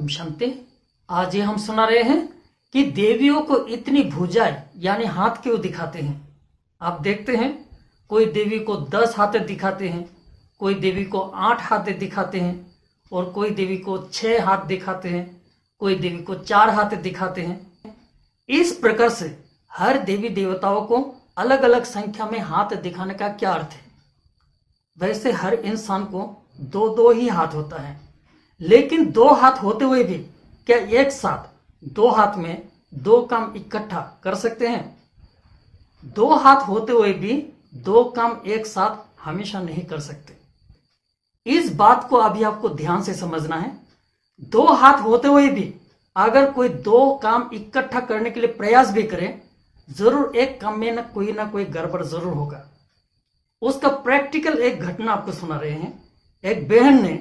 ओम शांति। आज ये हम सुना रहे हैं कि देवियों को इतनी भुजाएं यानी हाथ क्यों दिखाते हैं। आप देखते हैं कोई देवी को 10 हाथ दिखाते हैं, कोई देवी को 8 हाथ दिखाते हैं और कोई देवी को 6 हाथ दिखाते हैं, कोई देवी को 4 हाथ दिखाते हैं। इस प्रकार से हर देवी देवताओं को अलग अलग संख्या में हाथ दिखाने का क्या अर्थ है। वैसे हर इंसान को दो ही हाथ होता है, लेकिन 2 हाथ होते हुए भी क्या एक साथ 2 हाथ में 2 काम इकट्ठा कर सकते हैं। 2 हाथ होते हुए भी 2 काम एक साथ हमेशा नहीं कर सकते। इस बात को अभी आपको ध्यान से समझना है। 2 हाथ होते हुए भी अगर कोई 2 काम इकट्ठा करने के लिए प्रयास भी करे, जरूर एक काम में ना कोई गड़बड़ जरूर होगा। उसका प्रैक्टिकल एक घटना आपको सुना रहे हैं। एक बहन ने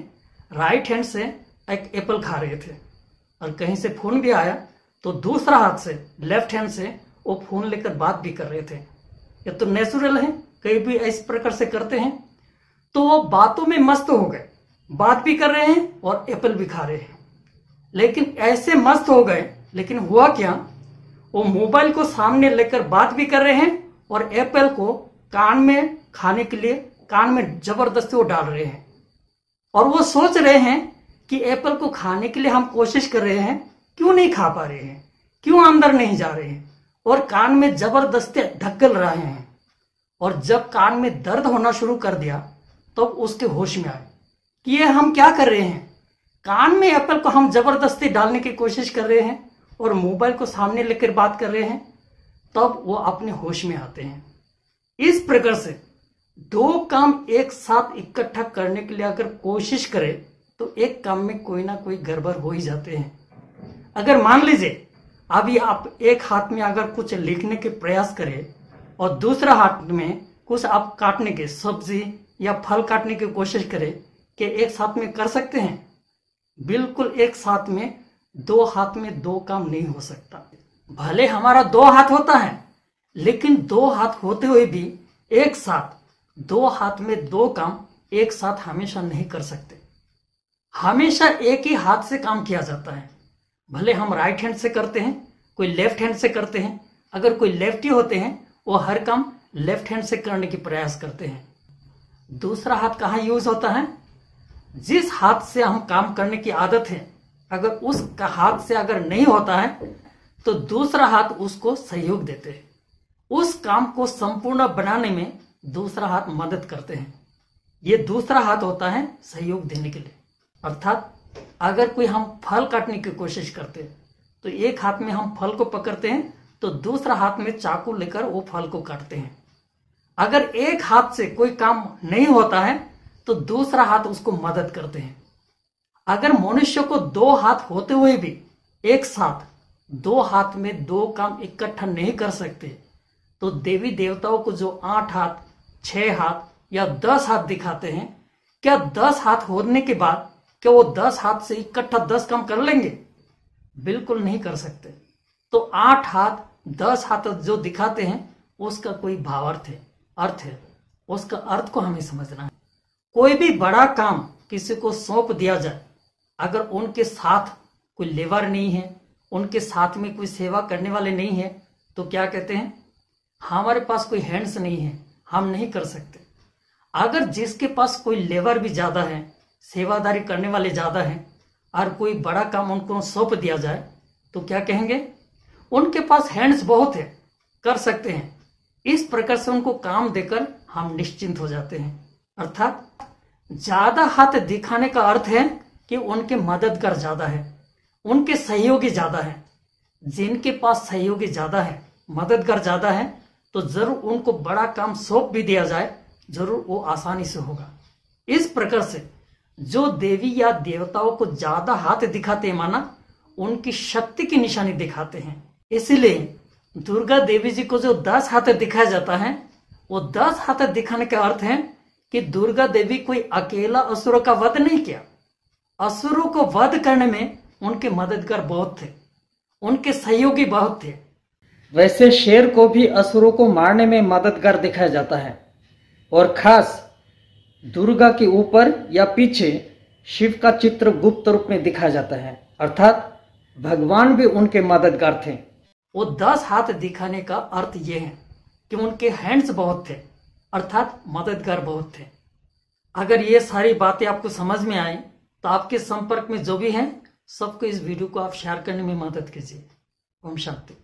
राइट हैंड से एक एप्पल खा रहे थे और कहीं से फोन भी आया तो दूसरा हाथ से लेफ्ट हैंड से वो फोन लेकर बात भी कर रहे थे। ये तो नेचुरल है, कई भी इस प्रकार से करते हैं। तो वो बातों में मस्त हो गए, बात भी कर रहे हैं और एप्पल भी खा रहे हैं। लेकिन ऐसे मस्त हो गए, लेकिन हुआ क्या, वो मोबाइल को सामने लेकर बात भी कर रहे हैं और एप्पल को कान में खाने के लिए कान में जबरदस्ती वो डाल रहे हैं। और वो सोच रहे हैं कि एप्पल को खाने के लिए हम कोशिश कर रहे हैं, क्यों नहीं खा पा रहे हैं, क्यों अंदर नहीं जा रहे हैं, और कान में जबरदस्ती ढकेल रहे हैं। और जब कान में दर्द होना शुरू कर दिया तब तो उसके होश में आए कि ये हम क्या कर रहे हैं। कान में एप्पल को हम जबरदस्ती डालने की कोशिश कर रहे हैं और मोबाइल को सामने लेकर बात कर रहे हैं। तब वो अपने होश में आते हैं। इस प्रकार से 2 काम एक साथ इकट्ठा करने के लिए अगर कोशिश करे तो एक काम में कोई ना कोई गड़बड़ हो ही जाते हैं। अगर मान लीजिए अभी आप एक हाथ में अगर कुछ लिखने के प्रयास करें और दूसरा हाथ में कुछ आप काटने के सब्जी या फल काटने की कोशिश करें, कि एक साथ में कर सकते हैं? बिल्कुल एक साथ में 2 हाथ में 2 काम नहीं हो सकता। भले हमारा 2 हाथ होता है, लेकिन 2 हाथ होते हुए भी एक साथ 2 हाथ में 2 काम एक साथ हमेशा नहीं कर सकते। हमेशा एक ही हाथ से काम किया जाता है। भले हम राइट हैंड से करते हैं, कोई लेफ्ट हैंड से करते हैं। अगर कोई लेफ्टी होते हैं वो हर काम लेफ्ट हैंड से करने की प्रयास करते हैं। दूसरा हाथ कहाँ यूज होता है? जिस हाथ से हम काम करने की आदत है, अगर उस हाथ से अगर नहीं होता है तो दूसरा हाथ उसको सहयोग देते हैं। उस काम को संपूर्ण बनाने में दूसरा हाथ मदद करते हैं। ये दूसरा हाथ होता है सहयोग देने के लिए। अर्थात अगर कोई हम फल काटने की कोशिश करते हैं तो एक हाथ में हम फल को पकड़ते हैं तो दूसरा हाथ में चाकू लेकर वो फल को काटते हैं। अगर एक हाथ से कोई काम नहीं होता है तो दूसरा हाथ उसको मदद करते हैं। अगर मनुष्य को 2 हाथ होते हुए भी एक साथ 2 हाथ में 2 काम इकट्ठा नहीं कर सकते, तो देवी देवताओं को जो 8 हाथ, 6 हाथ या 10 हाथ दिखाते हैं, क्या 10 हाथ होने के बाद क्या वो 10 हाथ से इकट्ठा 10 काम कर लेंगे? बिल्कुल नहीं कर सकते। तो 8 हाथ 10 हाथ जो दिखाते हैं उसका कोई भावार्थ है, अर्थ है। उसका अर्थ को हमें समझना है। कोई भी बड़ा काम किसी को सौंप दिया जाए, अगर उनके साथ कोई लेबर नहीं है, उनके साथ में कोई सेवा करने वाले नहीं है, तो क्या कहते हैं? हमारे पास कोई हैंड्स नहीं है, हम नहीं कर सकते। अगर जिसके पास कोई लेबर भी ज्यादा है, सेवादारी करने वाले ज्यादा हैं, और कोई बड़ा काम उनको सौंप दिया जाए तो क्या कहेंगे? उनके पास हैंड्स बहुत है, कर सकते हैं। इस प्रकार से उनको काम देकर हम निश्चिंत हो जाते हैं। अर्थात ज्यादा हाथ दिखाने का अर्थ है कि उनके मददगार ज्यादा है, उनके सहयोगी ज्यादा है। जिनके पास सहयोगी ज्यादा है, मददगार ज्यादा है, तो जरूर उनको बड़ा काम सौंप भी दिया जाए, जरूर वो आसानी से होगा। इस प्रकार से जो देवी या देवताओं को ज्यादा हाथ दिखाते हैं, माना उनकी शक्ति की निशानी दिखाते हैं। इसलिए दुर्गा देवी जी को जो 10 हाथ दिखाया जाता है, वो 10 हाथ दिखाने का अर्थ है कि दुर्गा देवी कोई अकेला असुरों का वध नहीं किया। असुरों को वध करने में उनके मददगार बहुत थे, उनके सहयोगी बहुत थे। वैसे शेर को भी असुरों को मारने में मददगार दिखाया जाता है, और खास दुर्गा के ऊपर या पीछे शिव का चित्र गुप्त रूप में दिखाया जाता है। अर्थात भगवान भी उनके मददगार थे। वो 10 हाथ दिखाने का अर्थ ये है कि उनके हैंड्स बहुत थे, अर्थात मददगार बहुत थे। अगर ये सारी बातें आपको समझ में आए तो आपके संपर्क में जो भी हैं सबको इस वीडियो को आप शेयर करने में मदद कीजिए। ओम शांति।